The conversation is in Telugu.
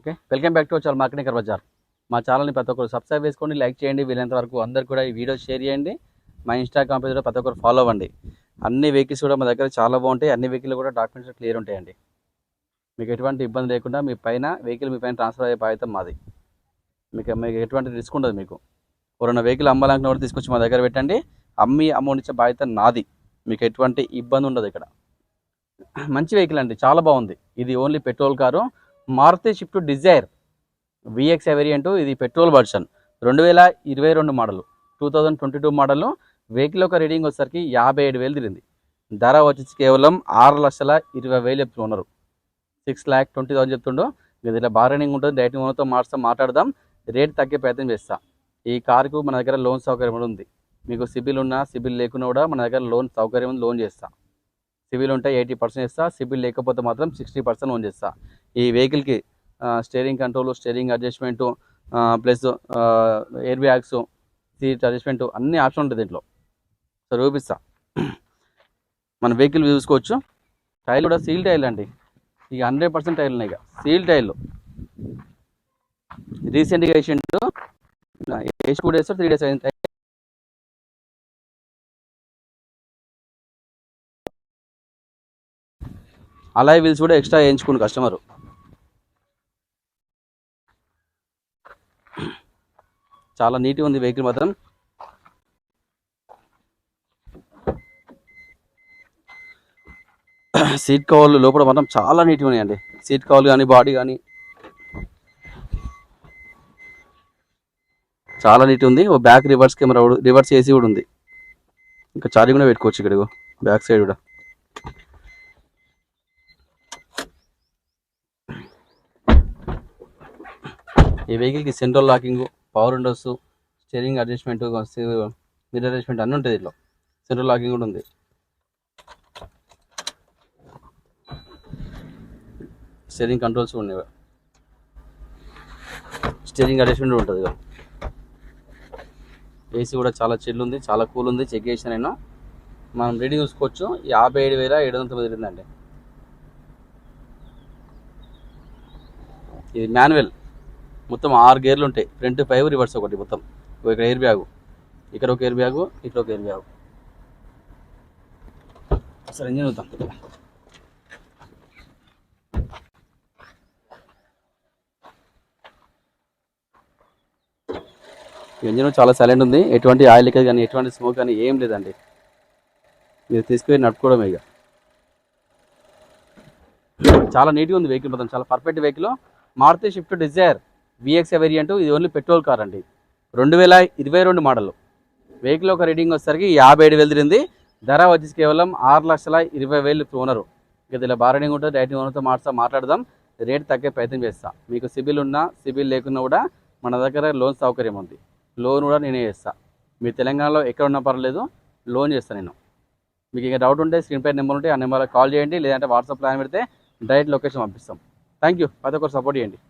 Okay, welcome back to our channel marketing bazaar. మా ఛానల్ని ప్రతి ఒక్కరు సబ్స్క్రైబ్ చేసుకోండి, లైక్ చేయండి, వీలైనంత వరకు అందరు కూడా ఈ వీడియో షేర్ చేయండి. మా ఇన్స్టాగ్రామ్ పేజ్ కూడా ప్రతి ఒక్కరు ఫాలో అవ్వండి. అన్ని వెహికల్స్ కూడా మా దగ్గర చాలా బాగుంటాయి. అన్ని వెహికల్ కూడా డాక్యుమెంట్స్ క్లియర్ ఉంటాయండి. మీకు ఎటువంటి ఇబ్బంది లేకుండా మీ పైన వెహికల్ మీ పైన ట్రాన్స్ఫర్ అయ్యే బాధ్యత మాది. మీకు ఎటువంటి రిస్క్ ఉండదు. మీకు ఎవరైనా వెహికల్ అమ్మాలనుకున్న కూడా తీసుకొచ్చి మా దగ్గర పెట్టండి. అమ్మి అమౌంట్ ఇచ్చే బాధ్యత నాది. మీకు ఎటువంటి ఇబ్బంది ఉండదు. ఇక్కడ మంచి వెహికల్ అండి, చాలా బాగుంది. ఇది only petrol car, Maruti Swift Dzire VX variant. ఇది petrol version, 2022 model, 2022 model. Vehicle యొక్క రీడింగ్ వచ్చేసరికి 57,000 తిరిగింది. ధర వచ్చేసి కేవలం 6,20,000 చెప్తున్నారు. 6,20,000 చెప్తుండో. దీంట్లో బార్గెనింగ్ ఉంటుంది, డైరెక్ట్ ఓనర్తో మాట్లాడదాం, రేట్ తగ్గే ప్రయత్నం చేస్తా. ఈ కారుకు మన దగ్గర లోన్ సౌకర్యం కూడా ఉంది. మీకు సిబిల్ ఉన్నా సిబిల్ లేకున్నా కూడా మన దగ్గర లోన్ సౌకర్యం ఉంది, లోన్ చేస్తా. సిబిల్ ఉంటే 80% ఇస్తా, సిబిల్ లేకపోతే మాత్రం 60% లోన్ చేస్తా. ఈ వెహికల్కి steering control, steering adjustment, plus air bags, seat adjustment అన్ని ఆప్షన్ ఉంటుంది దీంట్లో. సో చూపిస్తా, మన వెహికల్ చూసుకోవచ్చు. టైర్లు కూడా సీల్ టైర్లు అండి, ఇక 100% టైర్లు ఉన్నాయి. ఇక సీల్ టైర్లు రీసెంట్గా వేసిండు, వేసి 2 days 3 days అయింది. అలాయ్ వీల్స్ కూడా ఎక్స్ట్రా వేయించుకుని కస్టమరు. చాలా నీట్గా ఉంది వెహికల్ మాత్రం. సీట్ కవర్లు లోపల మాత్రం చాలా నీట్గా ఉన్నాయండి. సీట్ కవర్లు కానీ బాడీ కానీ చాలా నీట్ ఉంది. ఓ back reverse camera, reverse AC కూడా ఉంది. ఇంకా ఛార్జింగ్ కూడా పెట్టుకోవచ్చు ఇక్కడ బ్యాక్ సైడ్ కూడా. ఈ వెహికల్కి central locking, power Windows, steering adjustment, mirror adjustment అన్నీ ఉంటుంది. ఇట్లా సెంట్రల్ లాకింగ్ కూడా ఉంది. స్టీరింగ్ కంట్రోల్స్ ఉన్నాయి, స్టీరింగ్ అడ్జస్ట్మెంట్ ఉంటుంది. ఏసీ కూడా చాలా చిల్ ఉంది, చాలా కూల్ ఉంది. చెక్ చేసిన నేను, మనం రీడింగ్ చూసుకోవచ్చు. 57,709 తిరిగిందండి. ఇది మాన్యువల్, మొత్తం 6 గేర్లు ఉంటాయి. ఫ్రంట్ 5, రివర్స్ ఒకటి. మొత్తం ఇక్కడ ఎయిర్ బ్యాగు, ఇక్కడ ఒక ఎయిర్ బ్యాగు, ఇక్కడ ఒక ఎయిర్ బ్యాగు. సరే ఇంజిన్ చూద్దాం. ఇంజిన్ చాలా సైలెంట్ ఉంది. ఎటువంటి ఆయిల్ లీకేజ్ కానీ ఎటువంటి స్మోక్ కానీ ఏం లేదండి. మీరు తీసుకుని నడుపుకోవడమే. ఇక చాలా నీట్గా ఉంది వెహికల్ మొత్తం, చాలా perfect vehicle. Maruti Swift Dzire VX variant. ఇది ఓన్లీ పెట్రోల్ కార్ అండి, 2022 మోడల్. వెహికల్ ఒక రీడింగ్ వచ్చేసరికి 57,000 తిరిగింది. ధర వచ్చేసి కేవలం 6,20,000 ఓనరు. ఇక ఇలా బార్గెనింగ్ ఉంటుంది, డైరెక్ట్ ఓనర్తో మాట్లాడదాం, రేట్ తగ్గే ప్రయత్నం చేస్తా. మీకు సిబిల్ ఉన్నా సిబిల్ లేకున్నా కూడా మన దగ్గర లోన్ సౌకర్యం ఉంది. లోన్ కూడా నేనే చేస్తా. మీరు తెలంగాణలో ఎక్కడ ఉన్నా పర్లేదు, లోన్ చేస్తాను నేను. మీకు ఇంకా డౌట్ ఉంటే స్క్రీన్ పై నెంబర్ ఉంటే ఆ నెంబర్కి కాల్ చేయండి, లేదంటే వాట్సాప్ ప్లాన్ పెడితే డైరెక్ట్ లొకేషన్ పంపిస్తాం. థ్యాంక్ యూ, ప్రతి ఒక్కరు సపోర్ట్ చేయండి.